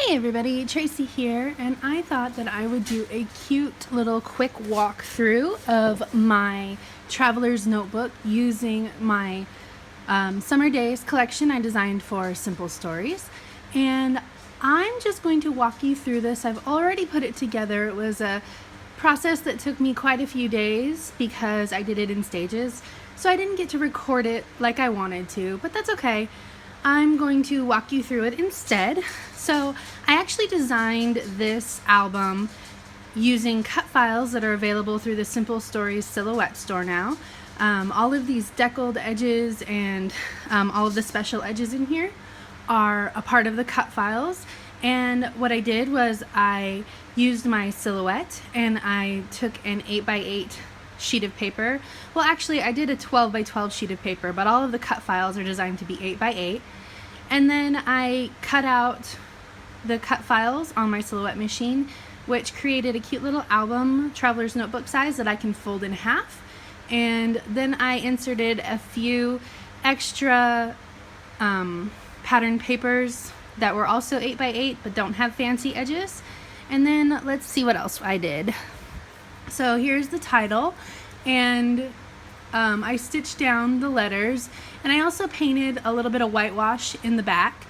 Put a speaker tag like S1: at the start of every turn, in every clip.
S1: Hey everybody, Tracy here, and I thought that I would do a cute little quick walkthrough of my traveler's notebook using my Summer Days collection I designed for Simple Stories. And I'm just going to walk you through this. I've already put it together. It was a process that took me quite a few days because I did it in stages, so I didn't get to record it like I wanted to, but that's okay. I'm going to walk you through it instead. So I actually designed this album using cut files that are available through the Simple Stories Silhouette store now. All of these deckled edges and all of the special edges in here are a part of the cut files. And what I did was I used my silhouette and I took an 8x8 sheet of paper. Well, actually I did a 12x12 sheet of paper, but all of the cut files are designed to be 8x8. And then I cut out the cut files on my silhouette machine, which created a cute little album, traveler's notebook size, that I can fold in half. And then I inserted a few extra pattern papers that were also 8x8 but don't have fancy edges. And then let's see what else I did. So here's the title, and I stitched down the letters, and I also painted a little bit of whitewash in the back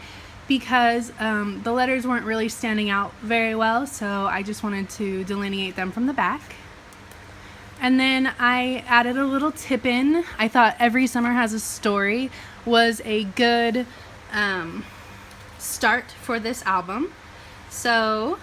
S1: because the letters weren't really standing out very well, so I just wanted to delineate them from the back. And then I added a little tip in. I thought Every Summer Has a Story was a good start for this album. So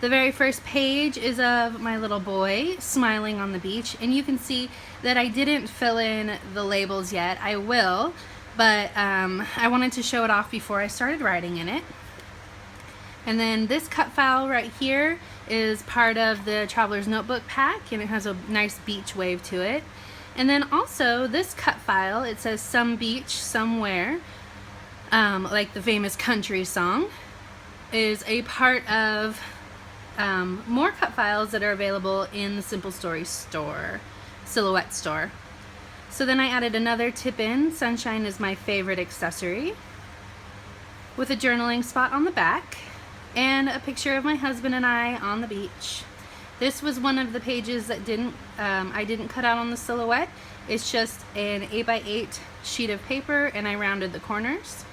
S1: the very first page is of my little boy smiling on the beach, and you can see that I didn't fill in the labels yet. I will, but I wanted to show it off before I started writing in it. And then this cut file right here is part of the Traveler's Notebook pack, and it has a nice beach wave to it. And then also this cut file, it says Some Beach Somewhere, like the famous country song, is a part of more cut files that are available in the Simple Stories store, Silhouette store. So then I added another tip in, Sunshine is my favorite accessory, with a journaling spot on the back, and a picture of my husband and I on the beach. This was one of the pages that I didn't cut out on the silhouette. It's just an 8x8 sheet of paper, and I rounded the corners.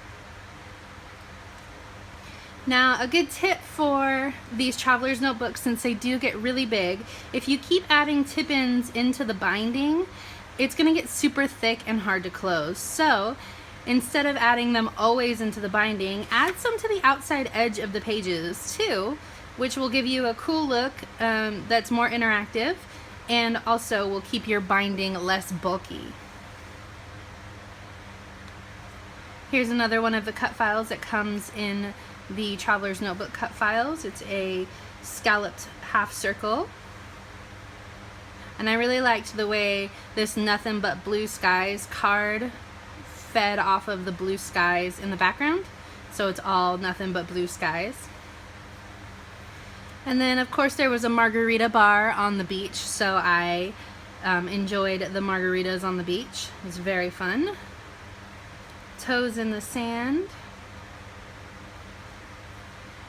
S1: Now, a good tip for these traveler's notebooks, since they do get really big, if you keep adding tip-ins into the binding, it's going to get super thick and hard to close. So instead of adding them always into the binding, add some to the outside edge of the pages too, which will give you a cool look that's more interactive, and also will keep your binding less bulky. Here's another one of the cut files that comes in the Traveler's Notebook cut files. It's a scalloped half circle, and I really liked the way this Nothing But Blue Skies card fed off of the blue skies in the background, so it's all nothing but blue skies. And then of course there was a margarita bar on the beach, so I enjoyed the margaritas on the beach. It was very fun. Toes in the sand.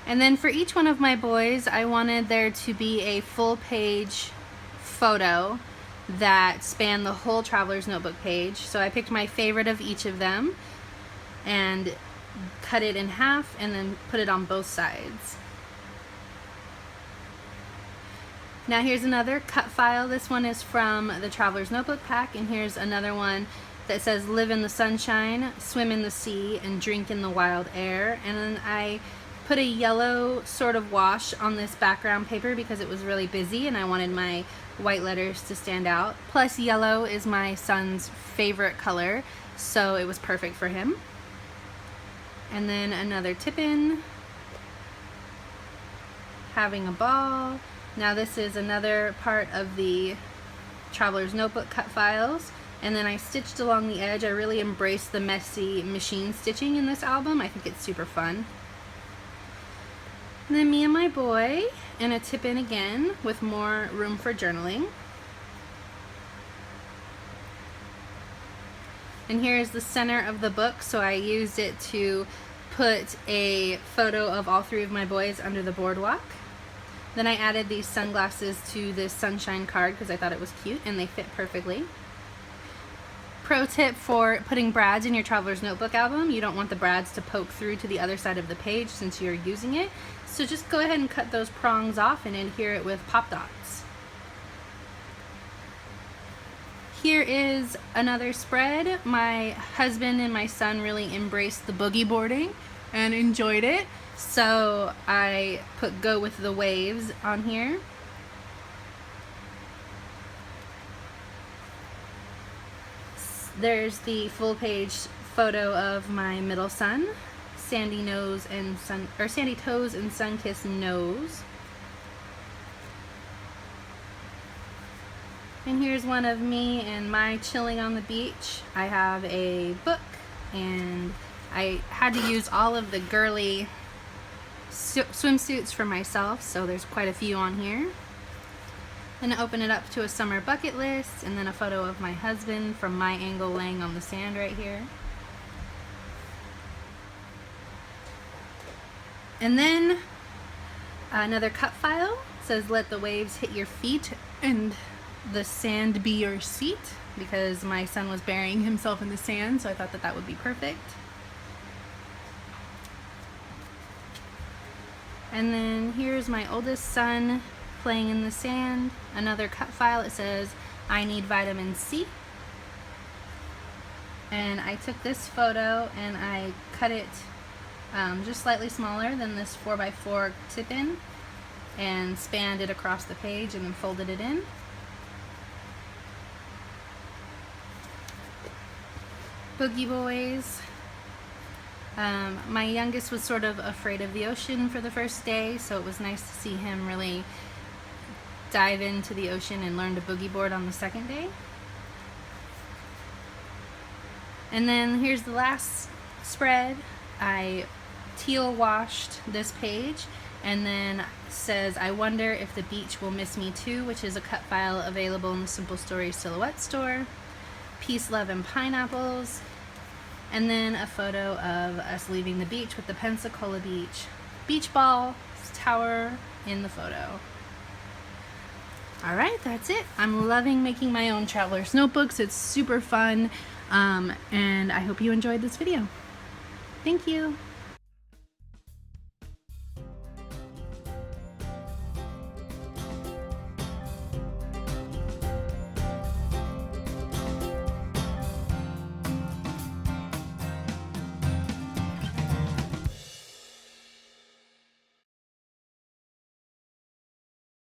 S1: And then for each one of my boys, I wanted there to be a full page photo that spanned the whole Traveler's Notebook page. So I picked my favorite of each of them and cut it in half and then put it on both sides. Now here's another cut file. This one is from the Traveler's Notebook pack, and here's another one that says Live in the Sunshine, Swim in the Sea, and Drink in the Wild Air. And then I put a yellow sort of wash on this background paper because it was really busy and I wanted my white letters to stand out. Plus yellow is my son's favorite color, so it was perfect for him. And then another tip-in, having a ball. Now this is another part of the Traveler's Notebook cut files, and then I stitched along the edge. I really embraced the messy machine stitching in this album. I think it's super fun. And then me and my boy, and a tip-in again with more room for journaling. And here is the center of the book, so I used it to put a photo of all three of my boys under the boardwalk. Then I added these sunglasses to this sunshine card because I thought it was cute and they fit perfectly. Pro tip for putting brads in your traveler's notebook album: you don't want the brads to poke through to the other side of the page since you're using it. So just go ahead and cut those prongs off and adhere it with pop dots. Here is another spread. My husband and my son really embraced the boogie boarding and enjoyed it. So I put "Go with the Waves" on here. There's the full page photo of my middle son, sandy toes and sun-kissed nose. And here's one of me and my chilling on the beach. I have a book and I had to use all of the girly swimsuits for myself, so there's quite a few on here. Then I open it up to a summer bucket list and then a photo of my husband from my angle laying on the sand right here. And then another cut file. It says "Let the waves hit your feet and the sand be your seat," because my son was burying himself in the sand, so I thought that that would be perfect. And then here's my oldest son playing in the sand. Another cut file. It says "I need vitamin C." And I took this photo and I cut it just slightly smaller than this 4x4 tip-in and spanned it across the page and then folded it in. Boogie Boys. My youngest was sort of afraid of the ocean for the first day, so it was nice to see him really dive into the ocean and learn to boogie board on the second day. And then here's the last spread. I teal washed this page and then says "I wonder if the beach will miss me too," which is a cut file available in the Simple Stories Silhouette store. Peace, love, and pineapples. And then a photo of us leaving the beach with the Pensacola beach ball tower in the photo. Alright, that's it. I'm loving making my own traveler's notebooks. It's super fun, and I hope you enjoyed this video. Thank you.